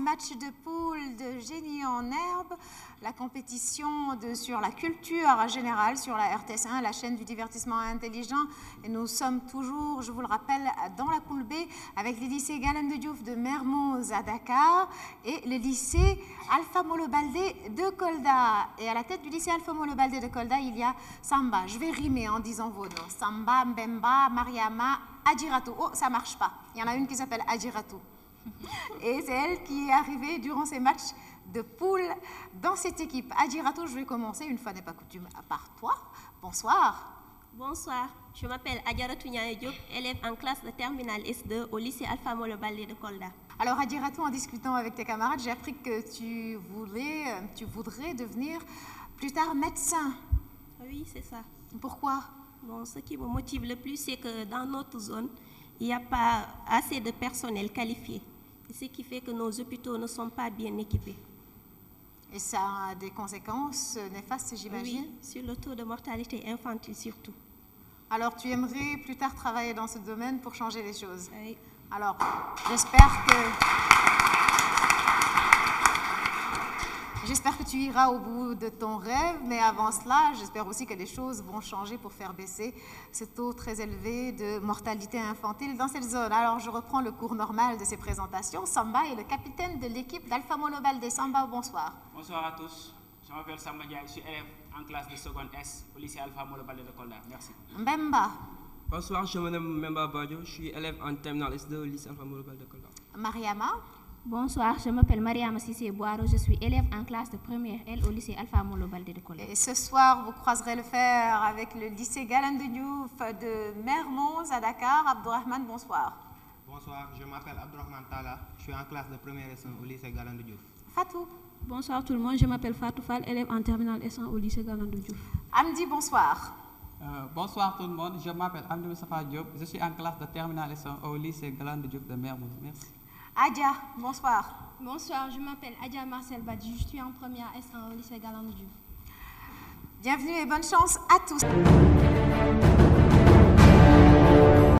match de poule de Génie en herbe, la compétition sur la culture générale sur la RTS1, la chaîne du divertissement intelligent. Et nous sommes toujours, je vous le rappelle, dans la poule B avec le lycée Galandou Diouf de Mermoz à Dakar et le lycée Alpha Molo Baldé de Kolda. Et à la tête du lycée Alpha Molo Baldé de Kolda, il y a Samba. Je vais rimer en disant vos noms. Samba, Mbemba, Mariama, Adjiratou. Oh, ça marche pas. Il y en a une qui s'appelle Adjiratou. Et c'est elle qui est arrivée durant ces matchs de poule dans cette équipe. Adjiratou, je vais commencer, une fois n'est pas coutume, par toi. Bonsoir. Bonsoir, je m'appelle Adjiratou Niaye Diop, élève en classe de terminale S2 au lycée Alpha Molo Baldé de Kolda. Alors Adjiratou, en discutant avec tes camarades, j'ai appris que tu voudrais devenir plus tard médecin. Oui, c'est ça. Pourquoi? Bon, ce qui me motive le plus, c'est que dans notre zone, il n'y a pas assez de personnel qualifié. Ce qui fait que nos hôpitaux ne sont pas bien équipés. Et ça a des conséquences néfastes, j'imagine? Oui, sur le taux de mortalité infantile surtout. Alors, tu aimerais plus tard travailler dans ce domaine pour changer les choses? Oui. Alors, j'espère que tu iras au bout de ton rêve, mais avant cela, j'espère aussi que les choses vont changer pour faire baisser ce taux très élevé de mortalité infantile dans cette zone. Alors, je reprends le cours normal de ces présentations. Samba est le capitaine de l'équipe d'Alpha Molo Baldé. Samba, bonsoir. Bonsoir à tous. Je m'appelle Samba Diaye, je suis élève en classe de seconde S au lycée Alpha Molo Baldé de Kolda. Merci. Mbemba. Bonsoir, je me nomme Mbemba Badio, je suis élève en terminale S2 au lycée Alpha Molo Baldé de Kolda. Mariama. Bonsoir, je m'appelle Mariama Sissé Boiro, je suis élève en classe de première L au lycée Alpha Molo Baldé de Kolda. Et ce soir, vous croiserez le fer avec le lycée Galandou Diouf de Mermoz à Dakar. Abdourahmane, bonsoir. Bonsoir, je m'appelle Abdourahmane Tala, je suis en classe de première S1 au lycée Galandou Diouf. Fatou. Bonsoir tout le monde, je m'appelle Fatou Fall, élève en terminale S1 au lycée Galandou Diouf. Amdi, bonsoir. Bonsoir tout le monde, je m'appelle Amdi Moustapha Diop, je suis en classe de terminale S1 au lycée Galandou Diouf de Mermoz. Merci. Adja, bonsoir. Bonsoir, je m'appelle Adja Marcel Badji, je suis en première S1 au lycée Galandou Diouf. Bienvenue et bonne chance à tous.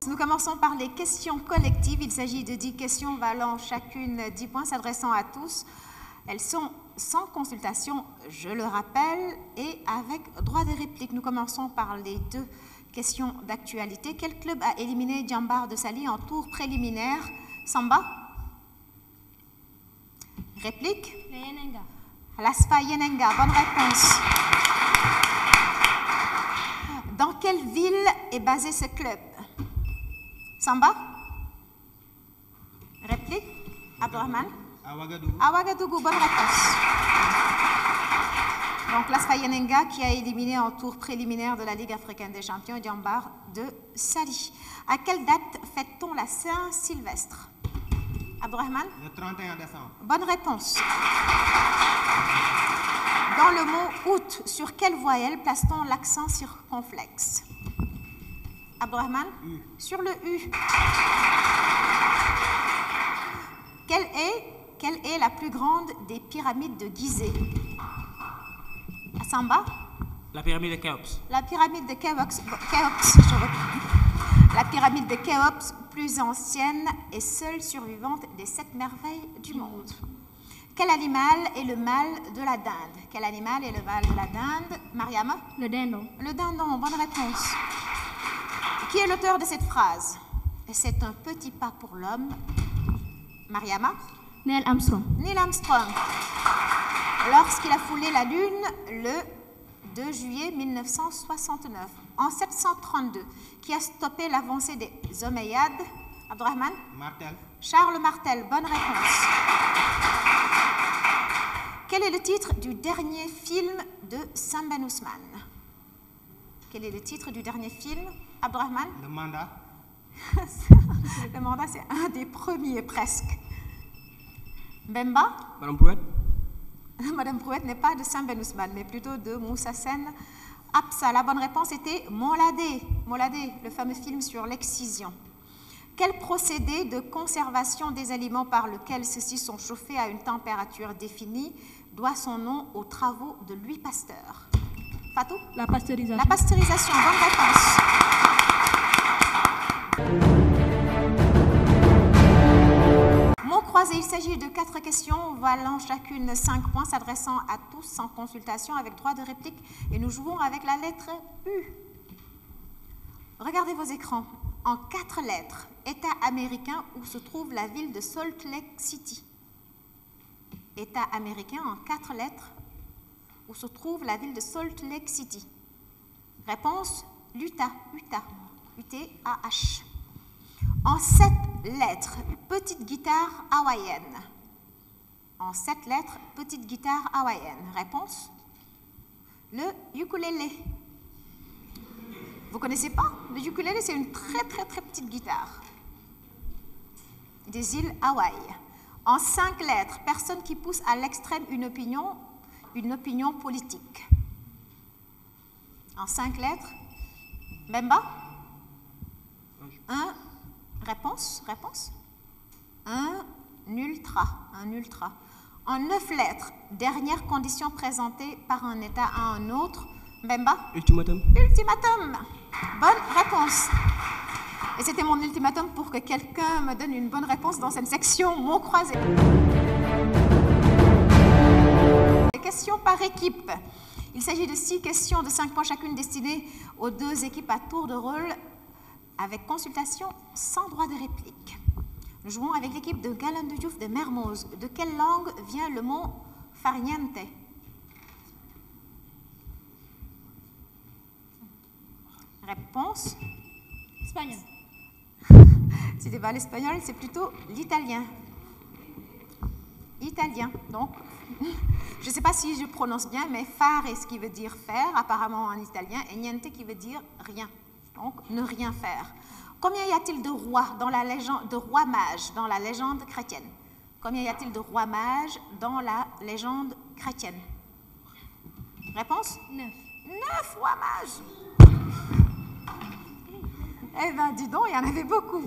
Nous commençons par les questions collectives. Il s'agit de 10 questions valant chacune 10 points s'adressant à tous. Elles sont sans consultation, je le rappelle, et avec droit de réplique. Nous commençons par les 2 questions d'actualité. Quel club a éliminé Djambar de Sali en tour préliminaire? Samba? Réplique? Le Yenenga. L'ASFA Yenenga, bonne réponse. Dans quelle ville est basé ce club? Samba? Réplique? Abdourahmane? À Ouagadougou. À Ouagadougou, bonne réponse. Donc l'ASFA Yenenga qui a éliminé en tour préliminaire de la Ligue africaine des champions Djambar de Sali. À quelle date fête-t-on la Saint-Sylvestre? Abdourahmane? Le 31 décembre. Bonne réponse. Dans le mot août, sur quelle voyelle place-t-on l'accent circonflexe? Abdourahmane? U. Sur le U. Quelle est la plus grande des pyramides de Gizeh? Samba? La pyramide de Khéops. La pyramide de Khéops, la pyramide de Khéops, plus ancienne et seule survivante des 7 merveilles du monde. Quel animal est le mâle de la dinde? Quel animal est le mâle de la dinde? Mariama? Le dindon. Le dindon, bonne réponse. Qui est l'auteur de cette phrase? C'est un petit pas pour l'homme. Mariama? Neil Armstrong. Neil Armstrong. Lorsqu'il a foulé la Lune le 2 juillet 1969, en 732, qui a stoppé l'avancée des Omeyyades? Abdourahmane? Martel. Charles Martel, bonne réponse. Quel est le titre du dernier film de Sam Ben Ousmane? Quel est le titre du dernier film? Abdourahmane? Le mandat. Le mandat, c'est un des premiers presque. Mbemba? Madame Brouette? Madame Brouette n'est pas de Sam Ben Ousmane, mais plutôt de Moussa Sen Absa. La bonne réponse était Moladé. Moladé, le fameux film sur l'excision. Quel procédé de conservation des aliments par lequel ceux-ci sont chauffés à une température définie doit son nom aux travaux de Louis Pasteur? Fatou? La pasteurisation. La pasteurisation, bonne réponse. Mot croisée, il s'agit de 4 questions valant chacune 5 points, s'adressant à tous sans consultation, avec droit de réplique. Et nous jouons avec la lettre U. Regardez vos écrans. En 4 lettres, État américain où se trouve la ville de Salt Lake City. État américain en 4 lettres où se trouve la ville de Salt Lake City. Réponse, l'Utah, Utah, U-T-A-H. En 7 lettres, petite guitare hawaïenne. En 7 lettres, petite guitare hawaïenne. Réponse, le ukulélé. Vous connaissez pas? Le ukulélé, c'est une très petite guitare des îles Hawaï. En 5 lettres, personne qui pousse à l'extrême une opinion politique. En 5 lettres, Bemba? Réponse? Un ultra. En 9 lettres, dernière condition présentée par un État à un autre, Bemba? Ultimatum. Ultimatum. Bonne réponse. Et c'était mon ultimatum pour que quelqu'un me donne une bonne réponse dans cette section mots croisés. Questions par équipe. Il s'agit de 6 questions de 5 points chacune destinées aux 2 équipes à tour de rôle avec consultation sans droit de réplique. Nous jouons avec l'équipe de Galandou Diouf de Mermoz. De quelle langue vient le mot farniente? Réponse? Espagnol. Ce n'est pas l'espagnol, c'est plutôt l'italien. Italien, donc, je ne sais pas si je prononce bien, mais fare, ce qui veut dire faire, apparemment en italien, et niente qui veut dire rien, donc ne rien faire. Combien y a-t-il de rois dans la légende, de rois mages dans la légende chrétienne? Combien y a-t-il de rois mages dans la légende chrétienne? Réponse? 9. 9 rois mages. Eh bien, dis donc, il y en avait beaucoup.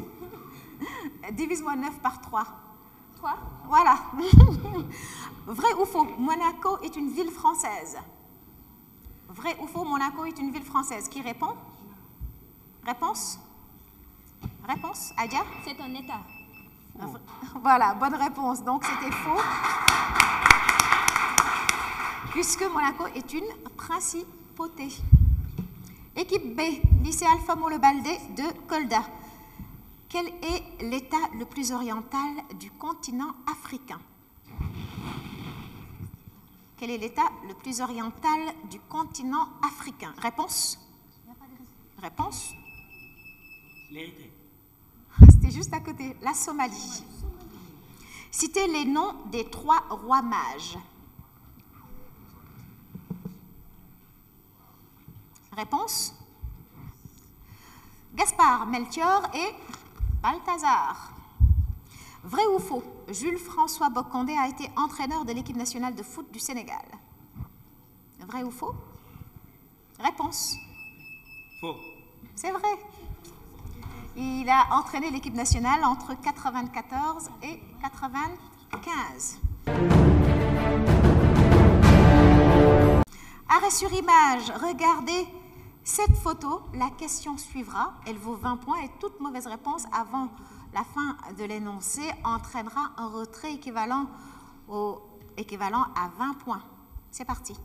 Divise-moi 9 par 3. 3. Voilà. Vrai ou faux, Monaco est une ville française? Vrai ou faux, Monaco est une ville française? Qui répond? Réponse? Réponse, Adia? C'est un État. Voilà, bonne réponse. Donc, c'était faux. Puisque Monaco est une principauté. Équipe B, lycée Alpha Molo Baldé de Kolda. Quel est l'État le plus oriental du continent africain? Quel est l'État le plus oriental du continent africain? Réponse? Réponse? C'était juste à côté, la Somalie. Citez les noms des 3 rois mages. Réponse? Gaspard, Melchior et Balthazar. Vrai ou faux, Jules François Bocandé a été entraîneur de l'équipe nationale de foot du Sénégal? Vrai ou faux? Réponse? Faux. C'est vrai. Il a entraîné l'équipe nationale entre 94 et 95. Arrêt sur image, regardez cette photo. La question suivra, elle vaut 20 points et toute mauvaise réponse avant la fin de l'énoncé entraînera un retrait équivalent à 20 points. C'est parti.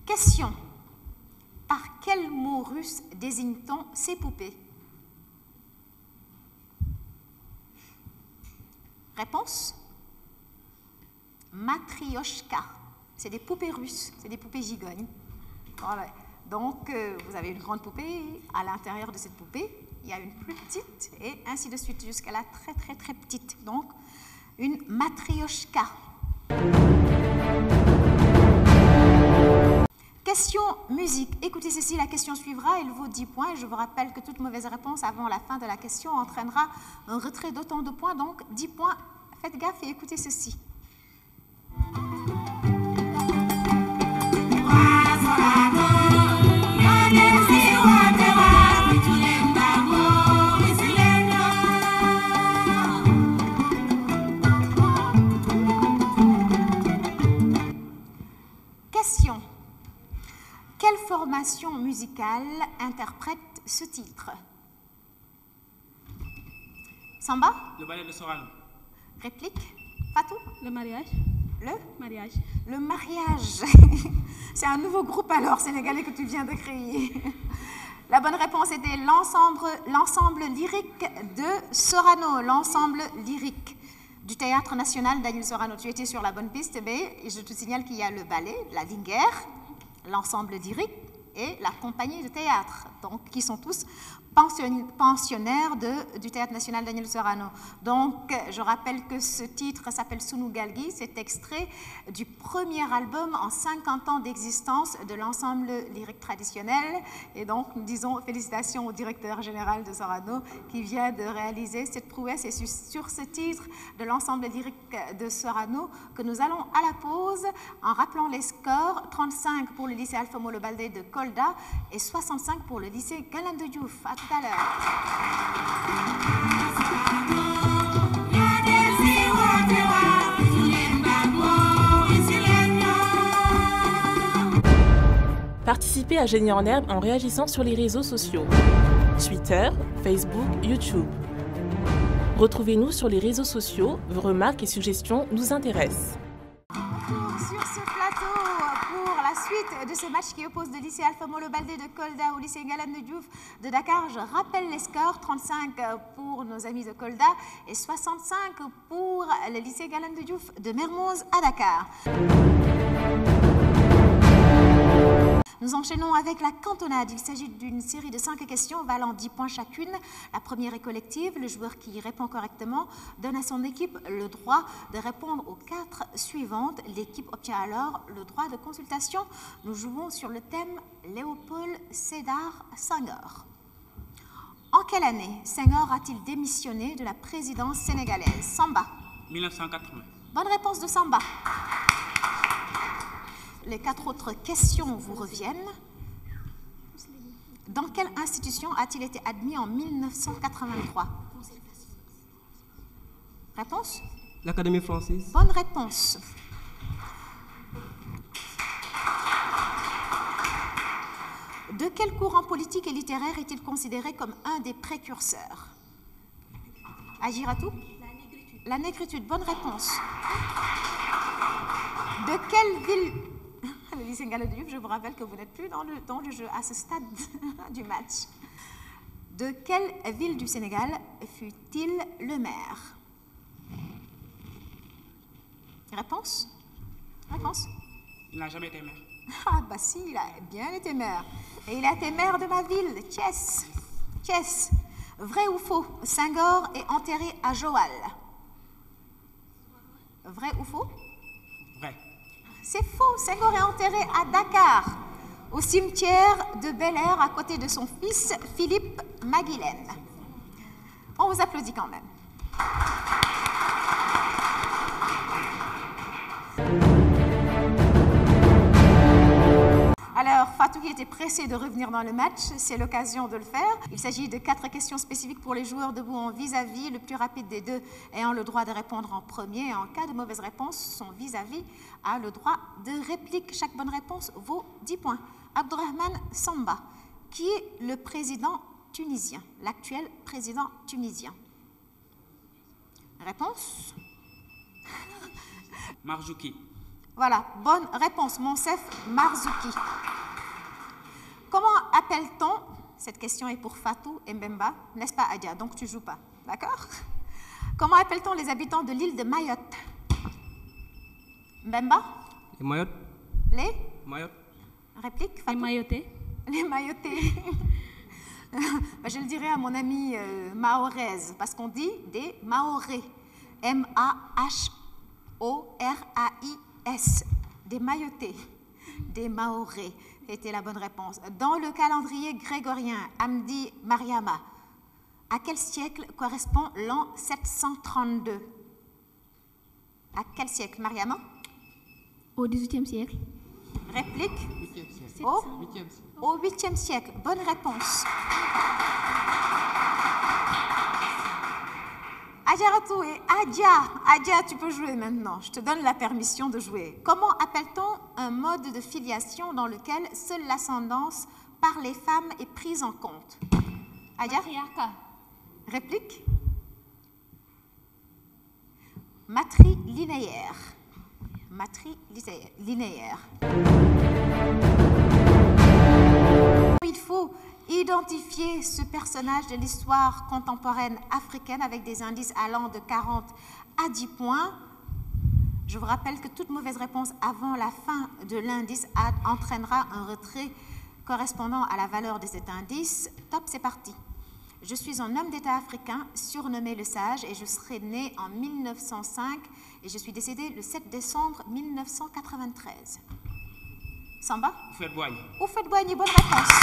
Question. Par quel mot russe désigne-t-on ces poupées? Réponse? Matrioshka. C'est des poupées russes, c'est des poupées gigognes. Voilà. Donc, vous avez une grande poupée. À l'intérieur de cette poupée, il y a une plus petite et ainsi de suite jusqu'à la très petite. Donc, une matrioshka. Question musique. Écoutez ceci, la question suivra, elle vaut 10 points. Je vous rappelle que toute mauvaise réponse avant la fin de la question entraînera un retrait d'autant de points, donc 10 points. Faites gaffe et écoutez ceci. Question. Quelle formation formation musicale interprète ce titre? Samba? Le ballet de Sorano. Réplique? Fatou? Le mariage. Le? Mariage. Le mariage. C'est un nouveau groupe alors sénégalais que tu viens de créer. La bonne réponse était l'ensemble lyrique de Sorano, l'ensemble lyrique du Théâtre National Daniel Sorano. Tu étais sur la bonne piste, mais je te signale qu'il y a le ballet, la Linguère, l'ensemble lyrique et la compagnie de théâtre, donc qui sont tous pensionnaires du Théâtre National Daniel Sorano. Donc, je rappelle que ce titre s'appelle Sunu Galgi, c'est extrait du premier album en 50 ans d'existence de l'ensemble lyrique traditionnel. Et donc, nous disons félicitations au directeur général de Sorano qui vient de réaliser cette prouesse. Et sur ce titre de l'ensemble lyrique de Sorano que nous allons à la pause en rappelant les scores, 35 pour le lycée Alpha Molo Baldé de Kolda et 65 pour le lycée Galandou Diouf. À tout à l'heure. Participez à Génie en Herbe en réagissant sur les réseaux sociaux. Twitter, Facebook, YouTube. Retrouvez-nous sur les réseaux sociaux, vos remarques et suggestions nous intéressent. Sur ce plateau, pour la suite de ce match qui oppose le lycée Alpha Molo Baldé de Kolda au lycée Galandou Diouf de Dakar, je rappelle les scores, 35 pour nos amis de Kolda et 65 pour le lycée Galandou Diouf de Mermoz à Dakar. Nous enchaînons avec la cantonade. Il s'agit d'une série de 5 questions valant 10 points chacune. La première est collective. Le joueur qui répond correctement donne à son équipe le droit de répondre aux 4 suivantes. L'équipe obtient alors le droit de consultation. Nous jouons sur le thème Léopold Sédar Senghor. En quelle année Senghor a-t-il démissionné de la présidence sénégalaise? Samba. 1980. Bonne réponse de Samba. Les 4 autres questions vous reviennent. Dans quelle institution a-t-il été admis en 1983? Réponse? L'Académie française. Bonne réponse. De quel courant politique et littéraire est-il considéré comme un des précurseurs? Agiratou? La négritude. Bonne réponse. De quelle ville? Le lycée Galandou Diouf, je vous rappelle que vous n'êtes plus dans le jeu à ce stade du match. De quelle ville du Sénégal fut-il le maire? Réponse? Réponse? Il n'a jamais été maire. Ah bah si, il a bien été maire. Et il a été maire de ma ville, Thiès. Thiès. Vrai ou faux? Senghor est enterré à Joal. Vrai ou faux? Vrai. C'est faux. Senghor est enterré à Dakar, au cimetière de Bel Air, à côté de son fils Philippe Maguilène. On vous applaudit quand même. Alors, Fatou qui était pressé de revenir dans le match, c'est l'occasion de le faire. Il s'agit de 4 questions spécifiques pour les joueurs debout en vis-à-vis, le plus rapide des deux ayant le droit de répondre en premier. Et en cas de mauvaise réponse, son vis-à-vis a le droit de réplique. Chaque bonne réponse vaut 10 points. Abdourahmane Samba, qui est le président tunisien, l'actuel président tunisien? Réponse? Marzouki. Voilà, bonne réponse, Monsef Marzouki. Comment appelle-t-on, cette question est pour Fatou et Mbemba, n'est-ce pas Adia, donc tu ne joues pas, d'accord? Comment appelle-t-on les habitants de l'île de Mayotte? Mbemba? Les Mayotte. Les? Mayotte. Réplique, Fatou? Les Mayotais. Les Mayotais. Ben, je le dirai à mon ami Mahoraise, parce qu'on dit des Mahorais. M-A-H-O-R-A-I-S. Des Mayotais. Des Mahorais. C'était la bonne réponse. Dans le calendrier grégorien, Amdi Mariama, à quel siècle correspond l'an 732? À quel siècle, Mariama? Au XVIIIe siècle. Réplique? 8e siècle. Au 8e siècle. Au 8e siècle. Bonne réponse. Adjaratou et Adia. Adia, tu peux jouer maintenant. Je te donne la permission de jouer. Comment appelle-t-on un mode de filiation dans lequel seule l'ascendance par les femmes est prise en compte? Adia? Matriarcat. Réplique? Matrilinéaire. Matrilinéaire. Il faut identifier ce personnage de l'histoire contemporaine africaine avec des indices allant de 40 à 10 points. Je vous rappelle que toute mauvaise réponse avant la fin de l'indice entraînera un retrait correspondant à la valeur de cet indice. Top, c'est parti. Je suis un homme d'État africain surnommé le Sage et je serai né en 1905 et je suis décédé le 7 décembre 1993. Samba? Houphouët-Boigny. Houphouët-Boigny, bonne réponse.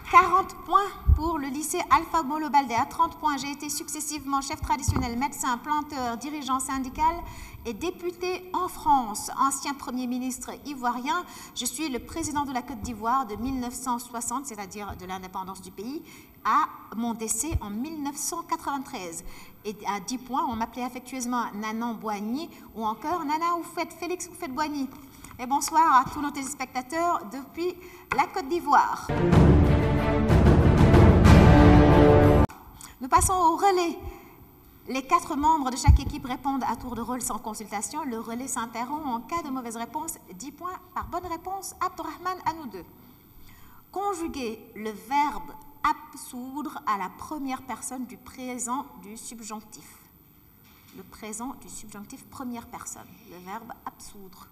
40 points pour le lycée Alpha Molo Baldé. À 30 points, j'ai été successivement chef traditionnel, médecin, planteur, dirigeant syndical et député en France, ancien Premier ministre ivoirien. Je suis le président de la Côte d'Ivoire de 1960, c'est-à-dire de l'indépendance du pays, à mon décès en 1993. Et à 10 points, on m'appelait affectueusement Nanan Boigny ou encore Nana Félix Houphouët-Boigny. Et bonsoir à tous nos téléspectateurs depuis la Côte d'Ivoire. Nous passons au relais. Les 4 membres de chaque équipe répondent à tour de rôle sans consultation. Le relais s'interrompt en cas de mauvaise réponse. 10 points par bonne réponse. Abdourahmane, à nous deux. Conjuguer le verbe absoudre à la première personne du présent du subjonctif. Le présent du subjonctif première personne. Le verbe absoudre.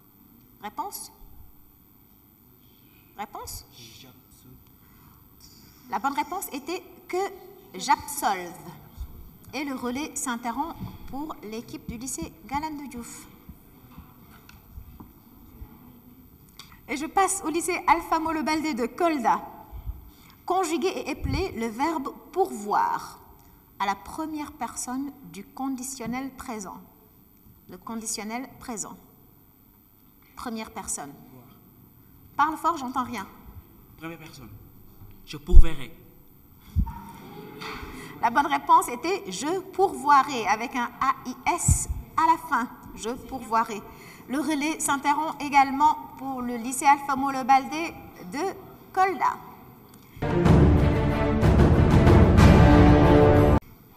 Réponse? Réponse? La bonne réponse était que j'absolve. Et le relais s'interrompt pour l'équipe du lycée Galandou Diouf. Et je passe au lycée Alpha Molo Baldé de Kolda. Conjuguer et épeler le verbe pourvoir à la première personne du conditionnel présent. Le conditionnel présent. Première personne. Parle fort, j'entends rien. Première personne. Je pourverrai. La bonne réponse était je pourvoirai avec un AIS à la fin. Je pourvoirai. Le relais s'interrompt également pour le lycée Alpha Molo Baldé de Kolda.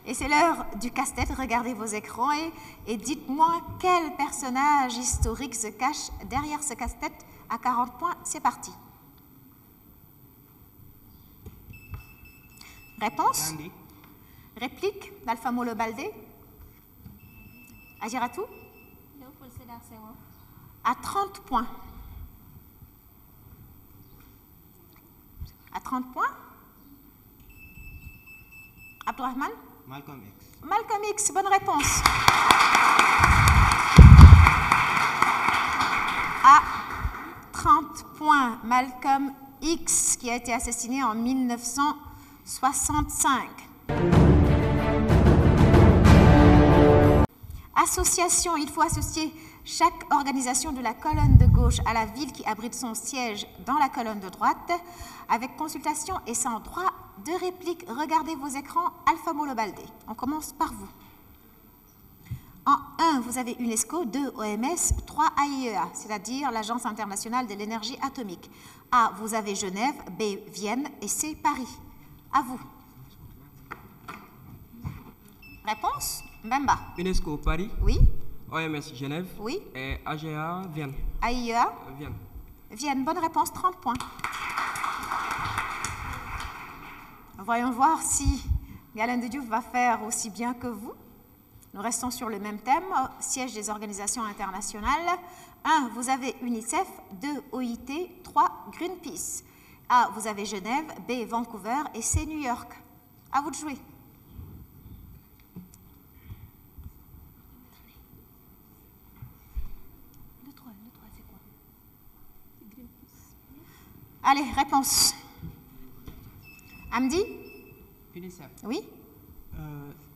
Et c'est l'heure du casse-tête. Regardez vos écrans et dites-moi quel personnage historique se cache derrière ce casse-tête. À 40 points, c'est parti. Réponse? Gandhi. Réplique d'Alpha Molo Baldé? Agiratou? Léopold Sédar Senghor. À 30 points. À 30 points? Abdourahmane? Malcolm X. Malcolm X, bonne réponse. À 30 points, Malcolm X, qui a été assassiné en 1965. Association, il faut associer chaque organisation de la colonne de gauche à la ville qui abrite son siège dans la colonne de droite, avec consultation et sans droit de réplique. Regardez vos écrans, Alpha Molo Baldé. On commence par vous. En 1, vous avez UNESCO, 2, OMS, 3, AIEA, c'est-à-dire l'Agence internationale de l'énergie atomique. A, vous avez Genève, B, Vienne et C, Paris. À vous. Réponse? Mbemba. UNESCO Paris. Oui. OMS Genève. Oui. Et AGA Vienne. AIEA? Vienne. Vienne, bonne réponse, 30 points. Voyons voir si Galandou Diouf va faire aussi bien que vous. Nous restons sur le même thème, siège des organisations internationales. 1, vous avez UNICEF, 2, OIT, 3, Greenpeace. A, vous avez Genève, B, Vancouver et C, New York. À vous de jouer. Le 3, c'est quoi? Greenpeace. Allez, réponse. Amdi? UNICEF. Oui.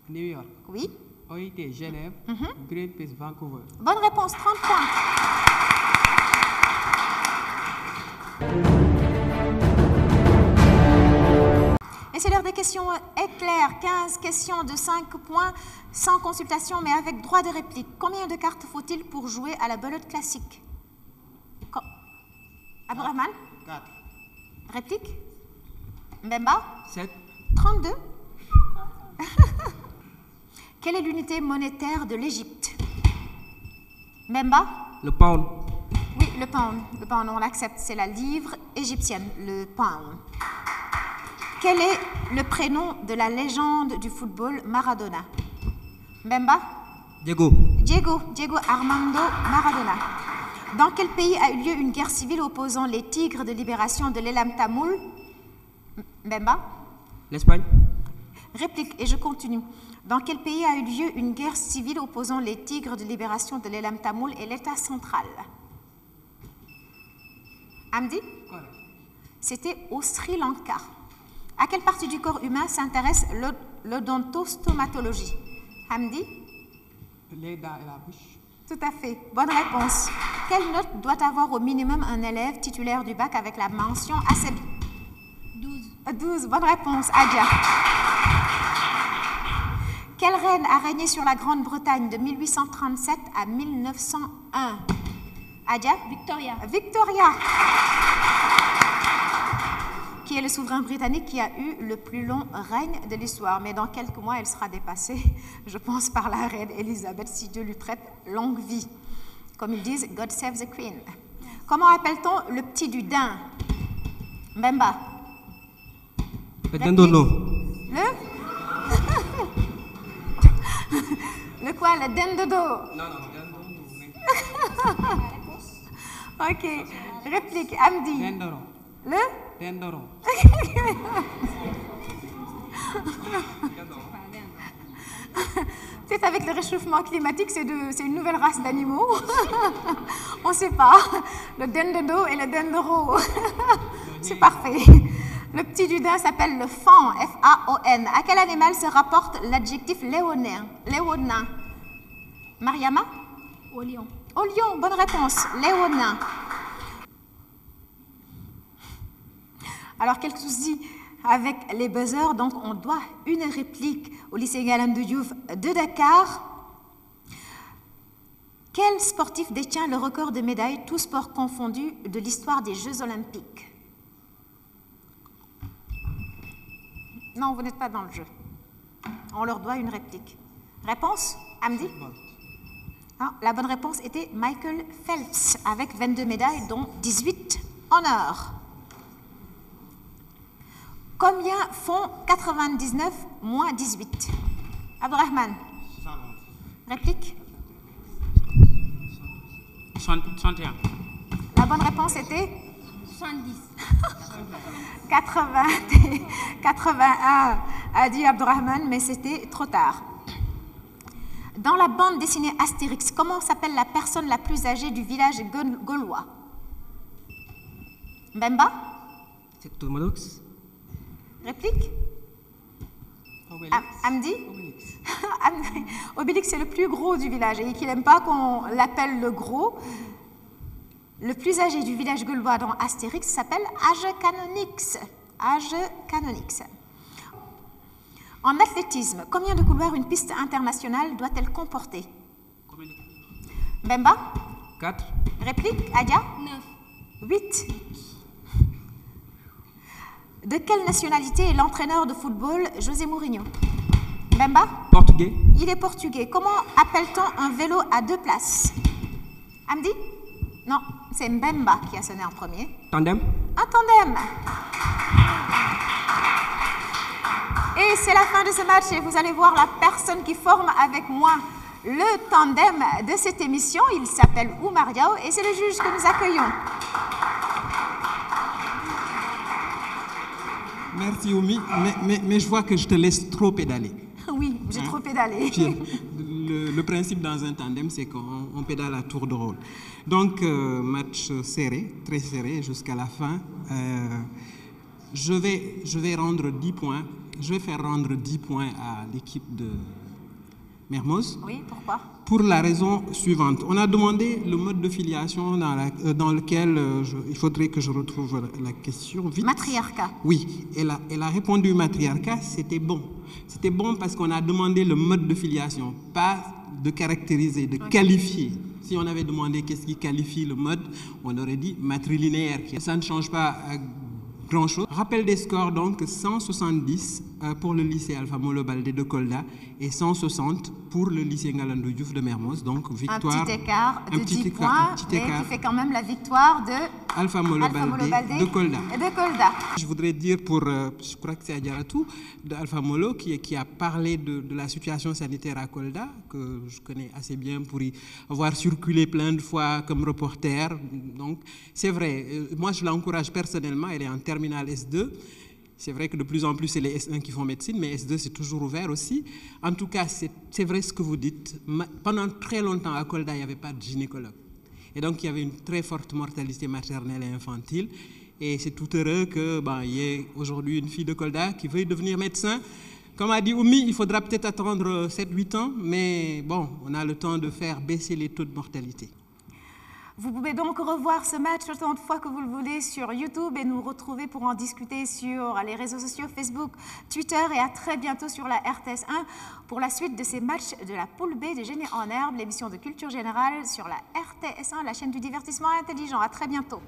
New York. Oui. OIT Genève. Greenpeace Vancouver. Bonne réponse, 30 points. Et Et c'est l'heure des questions éclairs. 15 questions de 5 points, sans consultation, mais avec droit de réplique. Combien de cartes faut-il pour jouer à la belote classique? Abdourahmane? 4. Réplique? Mbemba? 7. 32. Quelle est l'unité monétaire de l'Égypte? Mbemba? Le pound. Oui, le pound. Le pound, on l'accepte. C'est la livre égyptienne, le pound. Quel est le prénom de la légende du football Maradona? Mbemba? Diego. Diego Armando Maradona. Dans quel pays a eu lieu une guerre civile opposant les Tigres de libération de l'Elam Tamoul? Mbemba? L'Espagne. Réplique, et je continue. Dans quel pays a eu lieu une guerre civile opposant les Tigres de libération de l'Elam Tamoul et l'État central? Hamdi? C'était au Sri Lanka. À quelle partie du corps humain s'intéresse l'odontostomatologie? Hamdi? Les dents et la bouche. Tout à fait. Bonne réponse. Quelle note doit avoir au minimum un élève titulaire du bac avec la mention assez... 12. Bonne réponse. Adja. Quelle reine a régné sur la Grande-Bretagne de 1837 à 1901? Adja? Victoria. Victoria. Qui est le souverain britannique qui a eu le plus long règne de l'histoire. Mais dans quelques mois, elle sera dépassée, je pense, par la reine Elisabeth, si Dieu lui prête longue vie. Comme ils disent, God save the Queen. Comment appelle-t-on le petit du daim? Mbemba? Le dendono. Le quoi? Le dendodo? Non, Ok. Réplique, Hamdi. Dendoro. Le? Dendoro. Peut-être avec le réchauffement climatique, c'est une nouvelle race d'animaux. On ne sait pas. Le dendodo et le dendoro. C'est parfait. Le petit du daim s'appelle le faon, F-A-O-N. À quel animal se rapporte l'adjectif léonin? Mariama? Au lion. Au lion, bonne réponse. Léonin. Alors, quel souci avec les buzzers. Donc, on doit une réplique au lycée Galandou Diouf de Dakar. Quel sportif détient le record de médailles, tous sports confondus, de l'histoire des Jeux Olympiques? Non, vous n'êtes pas dans le jeu. On leur doit une réplique. Réponse, Hamdi? Ah, la bonne réponse était Michael Phelps, avec 22 médailles, dont 18 en or. Combien font 99 moins 18? Abdourahmane? 71. Réplique? 61. La bonne réponse était 70. 81, a dit Abdourahmane, mais c'était trop tard. Dans la bande dessinée Astérix, comment s'appelle la personne la plus âgée du village gaulois? Mbemba? C'est Tomodox. Réplique? Obélix. Hamdi? Obélix. Obélix, c'est le plus gros du village et qu'il n'aime pas qu'on l'appelle le gros. Le plus âgé du village gaulois dans Astérix s'appelle Agecanonyx. Agecanonyx. En athlétisme, combien de couloirs une piste internationale doit-elle comporter? Mbemba? 4. Réplique? Adia? 9. 8. De quelle nationalité est l'entraîneur de football José Mourinho? Mbemba? Portugais. Il est portugais. Comment appelle-t-on un vélo à 2 places? Hamdi? Non, c'est Mbemba qui a sonné en premier. Tandem. Un tandem. Et c'est la fin de ce match et vous allez voir la personne qui forme avec moi le tandem de cette émission. Il s'appelle Oumar Diao et c'est le juge que nous accueillons. Merci Oumi, mais je vois que je te laisse trop pédaler. Oui, j'ai trop pédalé. Le principe dans un tandem, c'est qu'on pédale à tour de rôle. Donc, match serré, très serré jusqu'à la fin. Je vais rendre 10 points. Je vais faire rendre 10 points à l'équipe Mermoz. Oui, pourquoi? Pour la raison suivante. On a demandé le mode de filiation dans lequel il faudrait que je retrouve la question vite. Matriarcat. Oui, elle a répondu matriarcat, c'était bon. C'était bon parce qu'on a demandé le mode de filiation, pas de caractériser, de qualifier. Si on avait demandé qu'est-ce qui qualifie le mode, on aurait dit matrilinéaire. Ça ne change pas grand-chose. Rappel des scores, donc 170 pour le lycée Alpha Molo Baldé de Kolda et 160 pour le lycée Ngalandou Diouf de Mermoz. Donc victoire. Un petit écart de 10 points, mais qui fait quand même la victoire de Alpha Molo Baldé de Kolda. Je voudrais dire pour, je crois que c'est Adjaratou, de Alpha Molo, qui a parlé de la situation sanitaire à Kolda, que je connais assez bien pour y avoir circulé plein de fois comme reporter. Donc c'est vrai, moi je l'encourage personnellement, elle est en terminale S2. C'est vrai que de plus en plus, c'est les S1 qui font médecine, mais S2, c'est toujours ouvert aussi. En tout cas, c'est vrai ce que vous dites. Pendant très longtemps, à Kolda, il n'y avait pas de gynécologue. Et donc, il y avait une très forte mortalité maternelle et infantile. Et c'est tout heureux qu'il y ait aujourd'hui une fille de Kolda qui veuille devenir médecin. Comme a dit Oumi, il faudra peut-être attendre 7-8 ans, mais bon, on a le temps de faire baisser les taux de mortalité. Vous pouvez donc revoir ce match autant de fois que vous le voulez sur YouTube et nous retrouver pour en discuter sur les réseaux sociaux Facebook, Twitter et à très bientôt sur la RTS 1 pour la suite de ces matchs de la poule B des Génies en herbe, l'émission de culture générale sur la RTS 1, la chaîne du divertissement intelligent. À très bientôt.